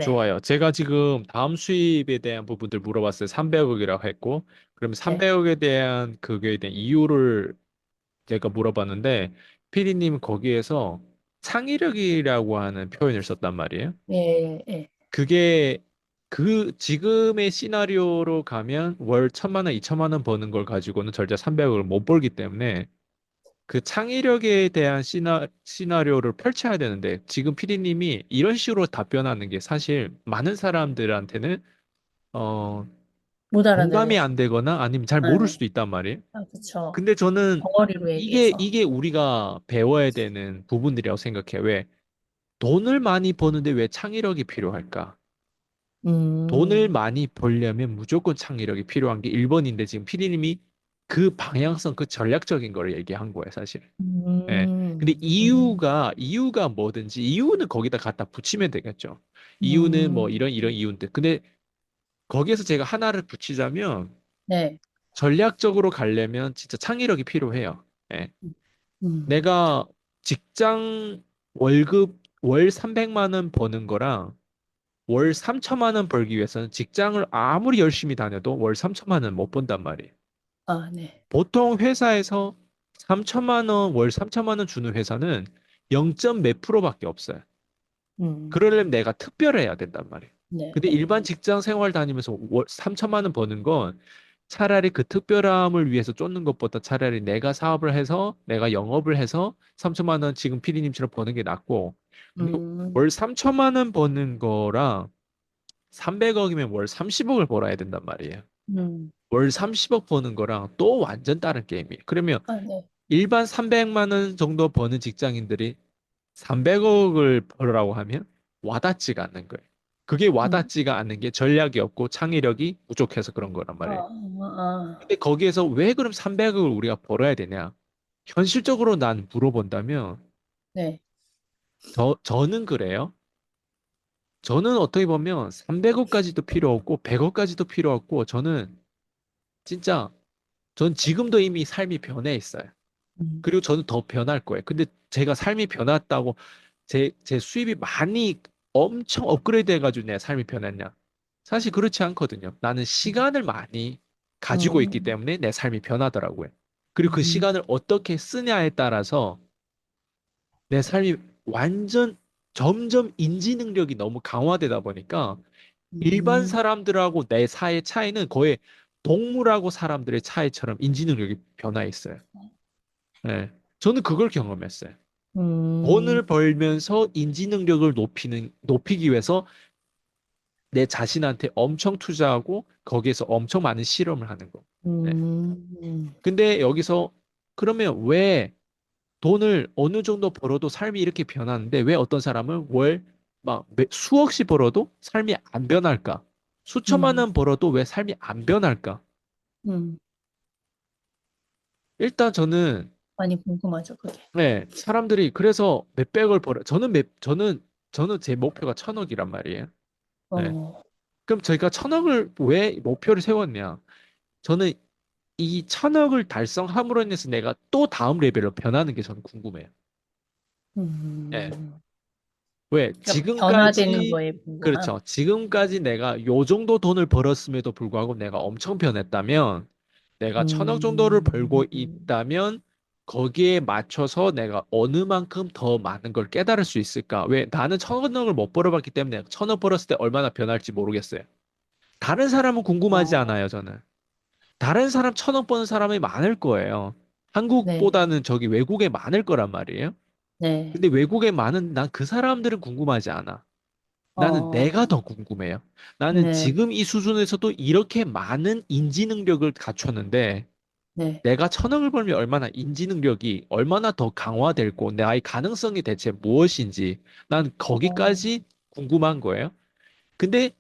네, 좋아요. 제가 지금 다음 수입에 대한 부분들 물어봤어요. 300억이라고 했고, 그럼 네, 300억에 대한 그거에 대한 이유를 제가 물어봤는데, 피디님 거기에서 창의력이라고 하는 표현을 썼단 말이에요. 예, 예, 그게 그 지금의 시나리오로 가면 월 1,000만 원, 2천만 원 버는 걸 가지고는 절대 300억을 못 벌기 때문에 그 창의력에 대한 시나리오를 펼쳐야 되는데 지금 피디님이 이런 식으로 답변하는 게 사실 많은 사람들한테는 어 못 공감이 알아들으시. 안 되거나 아니면 잘 모를 네, 수도 있단 말이에요. 아, 그쵸. 근데 저는 덩어리로 이게 얘기해서. 이게 우리가 배워야 되는 부분들이라고 생각해요. 왜 돈을 많이 버는데 왜 창의력이 필요할까? 돈을 음, 많이 벌려면 무조건 창의력이 필요한 게 1번인데 지금 피디님이 그 방향성, 그 전략적인 거를 얘기한 거예요, 사실. 예. 근데 음, 이유가 뭐든지, 이유는 거기다 갖다 붙이면 되겠죠. 이유는 뭐 음, 이런 이유인데. 근데 거기에서 제가 하나를 붙이자면, 네, 전략적으로 가려면 진짜 창의력이 필요해요. 예. 음, 내가 직장 월급 월 300만 원 버는 거랑 월 3천만 원 벌기 위해서는 직장을 아무리 열심히 다녀도 월 3천만 원 못 번단 말이에요. 아, 네, 보통 회사에서 3천만 원, 월 3천만 원 주는 회사는 0점 몇 프로밖에 없어요. 음, 그러려면 내가 특별해야 된단 말이에요. 네, 근데 일반 직장 생활 다니면서 월 3천만 원 버는 건 차라리 그 특별함을 위해서 쫓는 것보다 차라리 내가 사업을 해서 내가 영업을 해서 3천만 원 지금 피디님처럼 버는 게 낫고 근데 음, 월 3천만 원 버는 거랑 300억이면 월 30억을 벌어야 된단 말이에요. 음, 월 30억 버는 거랑 또 완전 다른 게임이에요. 그러면 아, 네, 일반 300만 원 정도 버는 직장인들이 300억을 벌으라고 하면 와닿지가 않는 거예요. 그게 음, 와닿지가 않는 게 전략이 없고 창의력이 부족해서 그런 거란 아, 말이에요. 아, 근데 거기에서 왜 그럼 300억을 우리가 벌어야 되냐? 현실적으로 난 물어본다면 네, 저는 그래요. 저는 어떻게 보면 300억까지도 필요 없고 100억까지도 필요 없고 저는 진짜 전 지금도 이미 삶이 변해 있어요. 음, 그리고 저는 더 변할 거예요. 근데 제가 삶이 변했다고 제 수입이 많이 엄청 업그레이드 해가지고 내 삶이 변했냐? 사실 그렇지 않거든요. 나는 시간을 많이 가지고 있기 음, 때문에 내 삶이 변하더라고요. 그리고 그 음, 시간을 어떻게 쓰냐에 따라서 내 삶이 완전 점점 인지 능력이 너무 강화되다 보니까 일반 음, 사람들하고 내 사이의 차이는 거의 동물하고 사람들의 차이처럼 인지 능력이 변화 있어요. 네. 저는 그걸 경험했어요. 음, 돈을 벌면서 인지 능력을 높이기 위해서 내 자신한테 엄청 투자하고 거기에서 엄청 많은 실험을 하는 거. 네. 음, 근데 여기서 그러면 왜 돈을 어느 정도 벌어도 삶이 이렇게 변하는데 왜 어떤 사람은 월 막 수억씩 벌어도 삶이 안 변할까? 수천만 음, 원 벌어도 왜 삶이 안 변할까? 음, 일단 저는 많이 궁금하죠, 그게. 네, 사람들이 그래서 몇백을 벌어 저는 제 목표가 1,000억이란 말이에요. 네. 어, 그럼 저희가 1,000억을 왜 목표를 세웠냐? 저는 이 1,000억을 달성함으로 인해서 내가 또 다음 레벨로 변하는 게 저는 궁금해요. 예. 음, 왜? 그러니까 변화되는 지금까지, 거에 궁금함. 그렇죠. 지금까지 내가 요 정도 돈을 벌었음에도 불구하고 내가 엄청 변했다면, 내가 1,000억 정도를 벌고 음, 있다면, 거기에 맞춰서 내가 어느 만큼 더 많은 걸 깨달을 수 있을까? 왜? 나는 1,000억을 못 벌어봤기 때문에 1,000억 벌었을 때 얼마나 변할지 모르겠어요. 다른 사람은 궁금하지 어, 않아요, 저는. 다른 사람 1,000억 버는 사람이 많을 거예요. 네, 한국보다는 저기 외국에 많을 거란 말이에요. 네, 근데 외국에 많은 난 그 사람들은 궁금하지 않아. 나는 내가 어, 더 궁금해요. 나는 네, 지금 이 수준에서도 이렇게 많은 인지 능력을 갖췄는데 네, 내가 1,000억을 벌면 얼마나 인지 능력이 얼마나 더 강화될고 나의 가능성이 대체 무엇인지 난 어, 거기까지 궁금한 거예요. 근데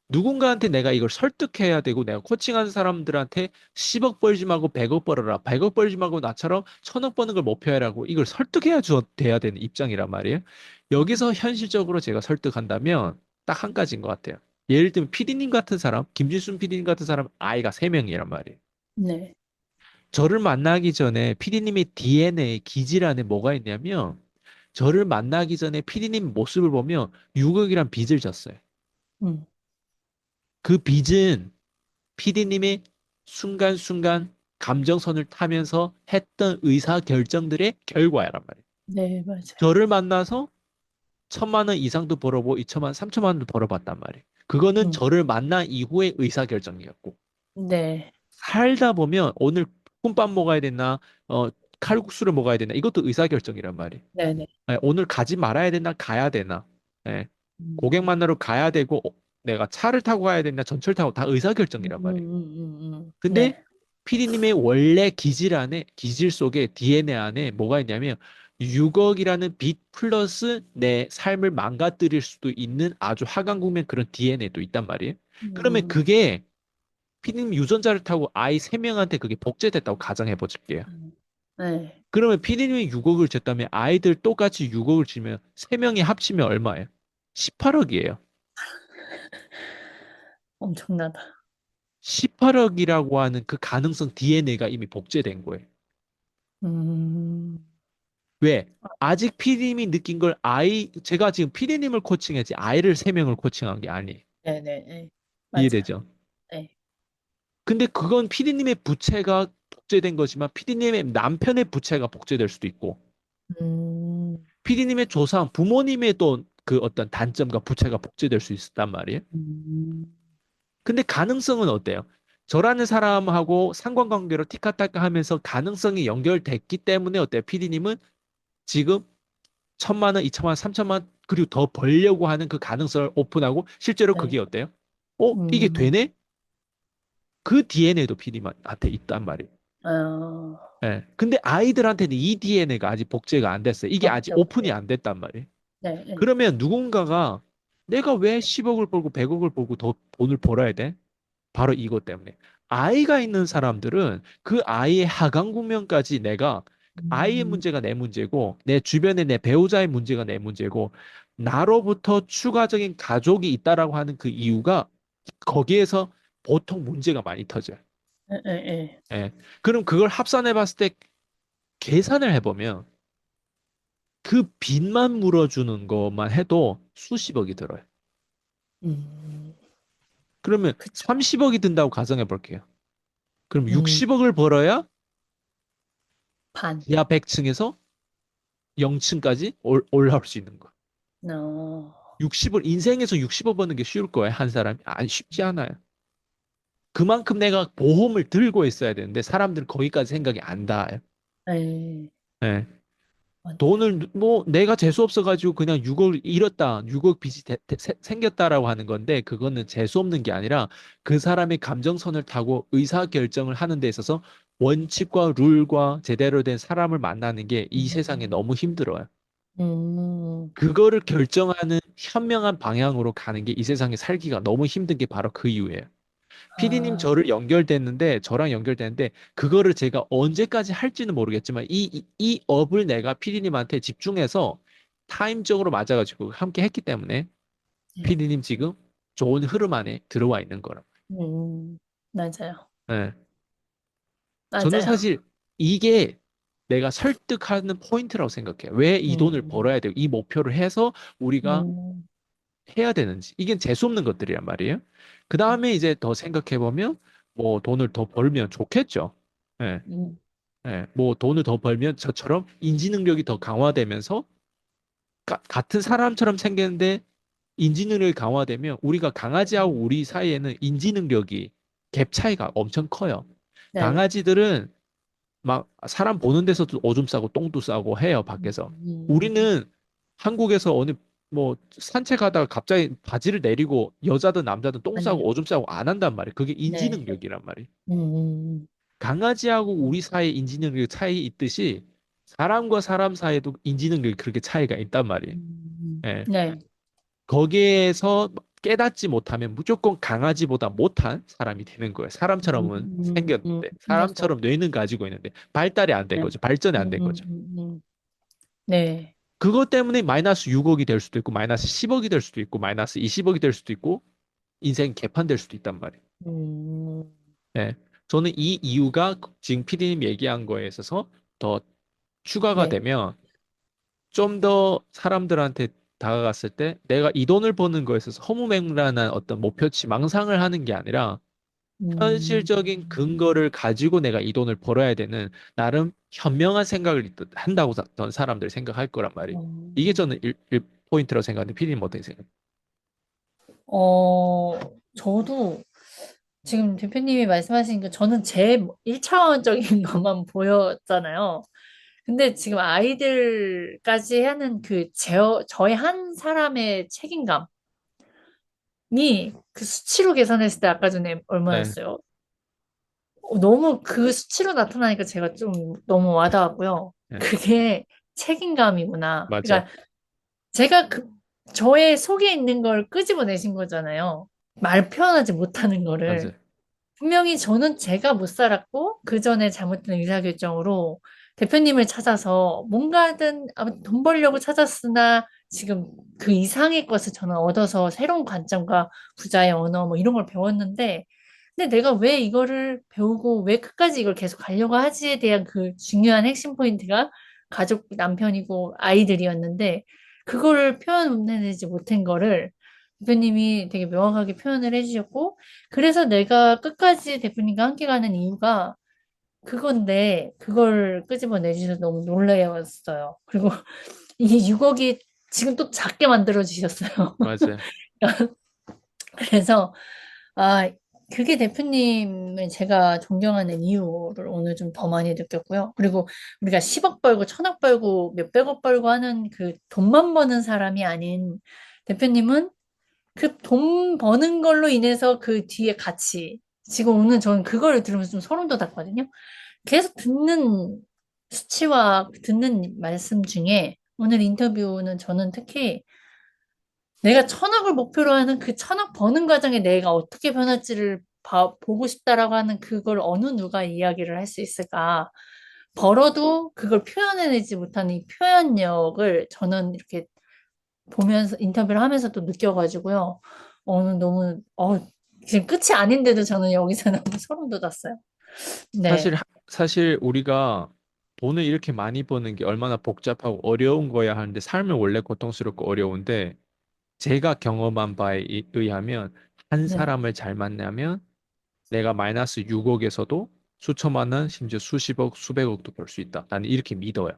누군가한테 내가 이걸 설득해야 되고 내가 코칭하는 사람들한테 10억 벌지 말고 100억 벌어라. 100억 벌지 말고 나처럼 1,000억 버는 걸 목표하라고 이걸 설득해야 돼야 되는 입장이란 말이에요. 여기서 현실적으로 제가 설득한다면 딱 한 가지인 것 같아요. 예를 들면 PD님 같은 사람, 김진순 PD님 같은 사람 아이가 3명이란 말이에요. 네, 저를 만나기 전에 PD님의 DNA, 기질 안에 뭐가 있냐면 저를 만나기 전에 PD님 모습을 보면 6억이란 빚을 졌어요. 음, 그 빚은 PD님의 순간순간 감정선을 타면서 했던 의사결정들의 결과야란 말이에요. 네, 맞아요. 저를 만나서 1,000만 원 이상도 벌어보고 2천만 원, 3천만 원도 벌어봤단 말이에요. 그거는 음, 저를 만난 이후의 의사결정이었고 네, 살다 보면 오늘 볶음밥 먹어야 되나 칼국수를 먹어야 되나 이것도 의사결정이란 말이에요. 네네. 예, 오늘 가지 말아야 되나 가야 되나 예, 고객 음, 만나러 가야 되고 내가 차를 타고 가야 되나 전철 타고 다 의사결정이란 말이에요. 근데 네. 피디님의 원래 기질 안에 기질 속에 DNA 안에 뭐가 있냐면 6억이라는 빚 플러스 내 삶을 망가뜨릴 수도 있는 아주 하강국면 그런 DNA도 있단 말이에요. 그러면 음, 그게 피디님 유전자를 타고 아이 3명한테 그게 복제됐다고 가정해 보실게요. 네. 그러면 피디님이 6억을 줬다면 아이들 똑같이 6억을 주면 3명이 합치면 얼마예요? 18억이에요. 엄청나다. 18억이라고 하는 그 가능성 DNA가 이미 복제된 거예요. 음, 왜? 아직 피디님이 느낀 걸 제가 지금 피디님을 코칭했지 아이를 3명을 코칭한 게 아니에요. 네네. 네. 맞아요. 이해되죠? 네. 근데 그건 피디님의 부채가 복제된 거지만 피디님의 남편의 부채가 복제될 수도 있고 음, 피디님의 조상, 부모님의 또 그 어떤 단점과 부채가 복제될 수 있단 말이에요. 음, 근데 가능성은 어때요? 저라는 사람하고 상관관계로 티카타카 하면서 가능성이 연결됐기 때문에 어때요? 피디님은 지금 1,000만 원, 2천만 원, 3천만 원, 그리고 더 벌려고 하는 그 가능성을 오픈하고 실제로 네. 그게 어때요? 이게 음, 되네? 그 DNA도 피디님한테 있단 말이에요. 어, 예. 근데 아이들한테는 이 DNA가 아직 복제가 안 됐어요. 이게 아직 오케이, 오픈이 오케이. 안 됐단 말이에요. 네, 네. 그러면 누군가가 내가 왜 10억을 벌고 100억을 벌고 더 돈을 벌어야 돼? 바로 이것 때문에. 아이가 있는 사람들은 그 아이의 하강 국면까지 내가 아이의 음, 문제가 내 문제고 내 주변에 내 배우자의 문제가 내 문제고 나로부터 추가적인 가족이 있다라고 하는 그 이유가 거기에서 보통 문제가 많이 터져요. 네, 네, 네. 예. 그럼 그걸 합산해 봤을 때 계산을 해보면 그 빚만 물어주는 것만 해도 수십억이 들어요. 음, 그러면 그쵸. 30억이 든다고 가정해 볼게요. 그럼 음, 60억을 벌어야 반. 지하 100층에서 0층까지 올라올 수 있는 거예요. 어, 60을 인생에서 60억 버는 게 쉬울 거예요, 한 사람이. 안 쉽지 않아요. 그만큼 내가 보험을 들고 있어야 되는데 사람들은 거기까지 생각이 안 닿아요. 네, 예. 맞아요. 돈을 뭐 내가 재수 없어가지고 그냥 6억 잃었다, 6억 빚이 생겼다라고 하는 건데 그거는 재수 없는 게 아니라 그 사람의 감정선을 타고 의사 결정을 하는 데 있어서 원칙과 룰과 제대로 된 사람을 만나는 게 이 세상에 음, 너무 힘들어요. 음, 그거를 결정하는 현명한 방향으로 가는 게 이 세상에 살기가 너무 힘든 게 바로 그 이유예요. 피디님 아, 저랑 연결됐는데, 그거를 제가 언제까지 할지는 모르겠지만, 이 업을 내가 피디님한테 집중해서 타임적으로 맞아가지고 함께 했기 때문에, 네. 피디님 지금 좋은 흐름 안에 들어와 있는 거라. 맞아요. 예. 저는 맞아요. 사실 이게 내가 설득하는 포인트라고 생각해요. 왜 이 돈을 음, 벌어야 되고, 이 목표를 해서 우리가 음, 해야 되는지. 이게 재수없는 것들이란 말이에요. 그 다음에 이제 더 생각해보면, 뭐 돈을 더 벌면 좋겠죠. 예. 음, 예, 뭐 돈을 더 벌면 저처럼 인지 능력이 더 강화되면서 같은 사람처럼 생겼는데 인지 능력이 강화되면 우리가 강아지하고 우리 사이에는 인지 능력이 갭 차이가 엄청 커요. 네네. 강아지들은 막 사람 보는 데서도 오줌 싸고 똥도 싸고 해요, 밖에서. 음, 우리는 한국에서 어느 뭐 산책하다가 갑자기 바지를 내리고 여자든 남자든 똥 싸고 아니요. 오줌 싸고 안 한단 말이에요. 그게 인지 네. 능력이란 말이에요. 음, 강아지하고 우리 사이에 인지 능력이 차이 있듯이 사람과 사람 사이에도 인지 능력이 그렇게 차이가 있단 말이에요. 예. 네. 거기에서 깨닫지 못하면 무조건 강아지보다 못한 사람이 되는 거예요. 사람처럼은 생겼는데, 맞아요. 사람처럼 뇌는 가지고 있는데, 발달이 안 된 네. 거죠. 발전이 안 된 음, 음, 거죠. 음. 네. 그것 때문에 마이너스 6억이 될 수도 있고, 마이너스 10억이 될 수도 있고, 마이너스 20억이 될 수도 있고, 인생 개판될 수도 있단 말이에요. 음, 예. 저는 이 이유가 지금 피디님 얘기한 거에 있어서 더 추가가 네. 되면 좀 더 사람들한테 다가갔을 때 내가 이 돈을 버는 거에 있어서 허무맹랑한 어떤 목표치 망상을 하는 게 아니라 음, 현실적인 근거를 가지고 내가 이 돈을 벌어야 되는 나름 현명한 생각을 한다고 전 사람들이 생각할 거란 말이에요. 이게 어, 저는 일 포인트라고 생각하는데 피디님 어떻게 생각해요? 어, 저도 지금 대표님이 말씀하신 게 저는 제 1차원적인 것만 보였잖아요. 근데 지금 아이들까지 하는 저의 한 사람의 책임감이 그 수치로 계산했을 때 아까 전에 네, 얼마였어요? 너무 그 수치로 나타나니까 제가 좀 너무 와닿았고요. 네, 그게 책임감이구나. 맞아요. 그러니까 제가 저의 속에 있는 걸 끄집어내신 거잖아요. 말 표현하지 못하는 거를. 맞아요. 분명히 저는 제가 못 살았고, 그 전에 잘못된 의사결정으로 대표님을 찾아서 뭔가든 아무튼 돈 벌려고 찾았으나 지금 그 이상의 것을 저는 얻어서 새로운 관점과 부자의 언어 뭐 이런 걸 배웠는데, 근데 내가 왜 이거를 배우고 왜 끝까지 이걸 계속 가려고 하지에 대한 그 중요한 핵심 포인트가 가족, 남편이고 아이들이었는데, 그거를 표현해내지 못한 거를 대표님이 되게 명확하게 표현을 해주셨고, 그래서 내가 끝까지 대표님과 함께 가는 이유가 그건데, 그걸 끄집어 내주셔서 너무 놀라웠어요. 그리고 이 6억이 지금 또 작게 만들어 주셨어요. 맞아요. 그래서, 아, 그게 대표님을 제가 존경하는 이유를 오늘 좀 더 많이 느꼈고요. 그리고 우리가 10억 벌고 1000억 벌고 몇백억 벌고 하는 그 돈만 버는 사람이 아닌 대표님은 그 돈 버는 걸로 인해서 그 뒤에 가치. 지금 오늘 저는 그거를 들으면서 좀 소름 돋았거든요. 계속 듣는 수치와 듣는 말씀 중에 오늘 인터뷰는 저는 특히 내가 1000억을 목표로 하는 그 1000억 버는 과정에 내가 어떻게 변할지를 보고 싶다라고 하는 그걸 어느 누가 이야기를 할 수 있을까? 벌어도 그걸 표현해내지 못하는 이 표현력을 저는 이렇게 보면서 인터뷰를 하면서 또 느껴가지고요. 오늘 너무 지금 끝이 아닌데도 저는 여기서 너무 소름 돋았어요. 사실, 네, 사실 우리가 돈을 이렇게 많이 버는 게 얼마나 복잡하고 어려운 거야 하는데 삶은 원래 고통스럽고 어려운데 제가 경험한 바에 의하면 한 네, 사람을 잘 만나면 내가 마이너스 6억에서도 수천만 원, 심지어 수십억, 수백억도 벌 수 있다. 나는 이렇게 믿어요.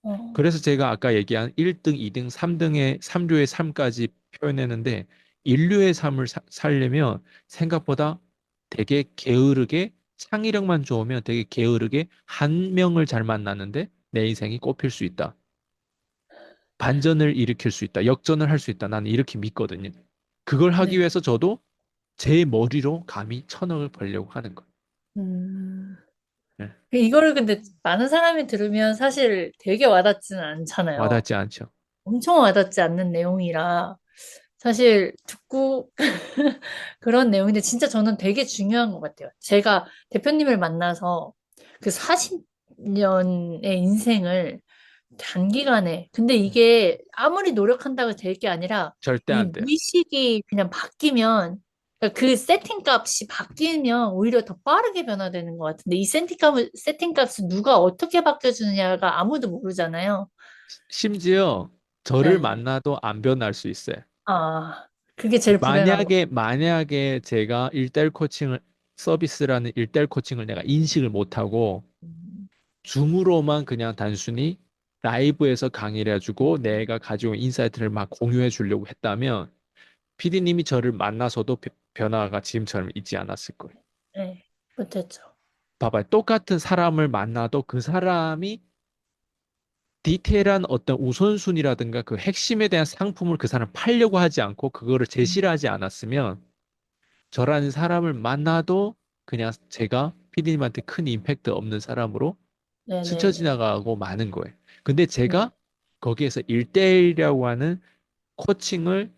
어, 그래서 제가 아까 얘기한 1등, 2등, 3등의 3류의 삶까지 표현했는데 인류의 삶을 살려면 생각보다 되게 게으르게 창의력만 좋으면 되게 게으르게 한 명을 잘 만났는데 내 인생이 꽃필 수 있다. 반전을 일으킬 수 있다. 역전을 할 수 있다. 나는 이렇게 믿거든요. 그걸 하기 네. 위해서 저도 제 머리로 감히 1000억을 벌려고 하는 거예요. 음. 네. 이거를 근데 많은 사람이 들으면 사실 되게 와닿지는 않잖아요. 와닿지 않죠. 엄청 와닿지 않는 내용이라 사실 듣고 그런 내용인데 진짜 저는 되게 중요한 것 같아요. 제가 대표님을 만나서 그 40년의 인생을 단기간에 근데 이게 아무리 노력한다고 될 게 아니라 절대 이 안 돼요. 무의식이 그냥 바뀌면 그러니까 그 세팅 값이 바뀌면 오히려 더 빠르게 변화되는 것 같은데 이 세팅 값을 누가 어떻게 바뀌어주느냐가 아무도 모르잖아요. 심지어 저를 네. 만나도 안 변할 수 있어요. 아, 그게 제일 불행한 거. 만약에 제가 서비스라는 일대일 코칭을 내가 인식을 못하고, 줌으로만 그냥 단순히 라이브에서 강의를 해주고 내가 가지고 있는 인사이트를 막 공유해 주려고 했다면, PD님이 저를 만나서도 변화가 지금처럼 있지 않았을 거예요. 네, 못했죠. 봐봐요. 똑같은 사람을 만나도 그 사람이 디테일한 어떤 우선순위라든가 그 핵심에 대한 상품을 그 사람 팔려고 하지 않고 그거를 제시를 하지 않았으면 저라는 사람을 만나도 그냥 제가 PD님한테 큰 임팩트 없는 사람으로 스쳐 네네네. 지나가고 마는 거예요. 근데 네. 제가 거기에서 1대1이라고 하는 코칭을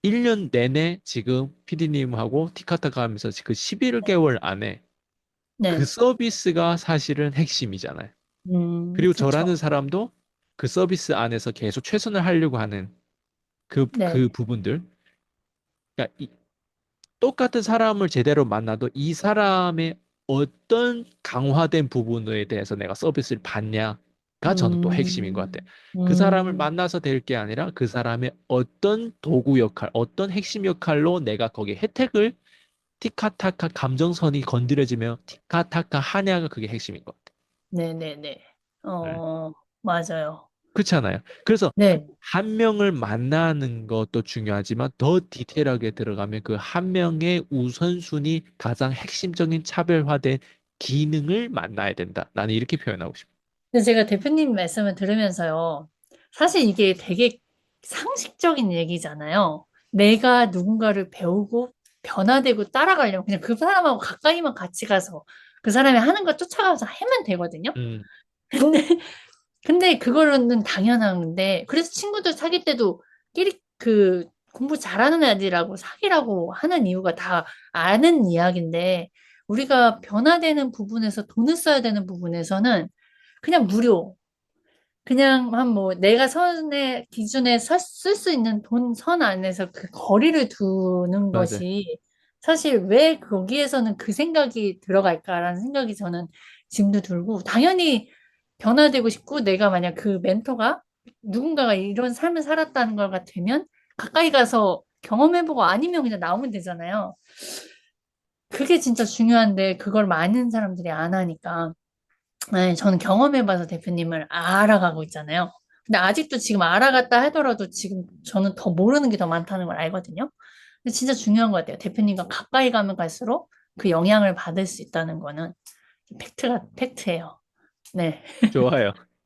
1년 내내 지금 PD님하고 티카타카 하면서 그 11개월 안에 그 네. 서비스가 사실은 핵심이잖아요. 그리고 저라는 그쵸. 사람도 그 서비스 안에서 계속 최선을 하려고 하는 그 네. 부분들. 그러니까 똑같은 사람을 제대로 만나도 이 사람의 어떤 강화된 부분에 대해서 내가 서비스를 받냐. 저는 또 핵심인 것 같아요. 음, 그 사람을 음, 만나서 될 게 아니라 그 사람의 어떤 도구 역할, 어떤 핵심 역할로 내가 거기에 혜택을 티카타카 감정선이 건드려지면 티카타카 하냐가 그게 핵심인 것 같아요. 네네네. 네. 맞아요. 그렇잖아요. 그래서 네. 한 명을 만나는 것도 중요하지만 더 디테일하게 들어가면 그 한 명의 우선순위 가장 핵심적인 차별화된 기능을 만나야 된다. 나는 이렇게 표현하고 싶어. 근데 제가 대표님 말씀을 들으면서요. 사실 이게 되게 상식적인 얘기잖아요. 내가 누군가를 배우고 변화되고 따라가려면 그냥 그 사람하고 가까이만 같이 가서 그 사람이 하는 거 쫓아가서 하면 되거든요. 음, 근데 그거는 당연한데, 그래서 친구들 사귈 때도 끼리 공부 잘하는 애들이라고 사귀라고 하는 이유가 다 아는 이야기인데, 우리가 변화되는 부분에서 돈을 써야 되는 부분에서는 그냥 무료. 그냥 한 뭐 내가 선의 기준에 쓸 수 있는 돈 선 안에서 그 거리를 두는 맞아요. 것이 사실 왜 거기에서는 그 생각이 들어갈까라는 생각이 저는 지금도 들고 당연히 변화되고 싶고 내가 만약 그 멘토가 누군가가 이런 삶을 살았다는 걸 같으면 가까이 가서 경험해보고 아니면 그냥 나오면 되잖아요. 그게 진짜 중요한데 그걸 많은 사람들이 안 하니까. 네, 저는 경험해봐서 대표님을 알아가고 있잖아요. 근데 아직도 지금 알아갔다 하더라도 지금 저는 더 모르는 게 더 많다는 걸 알거든요. 근데 진짜 중요한 것 같아요. 대표님과 가까이 가면 갈수록 그 영향을 받을 수 있다는 거는 팩트예요. 네. 좋아요.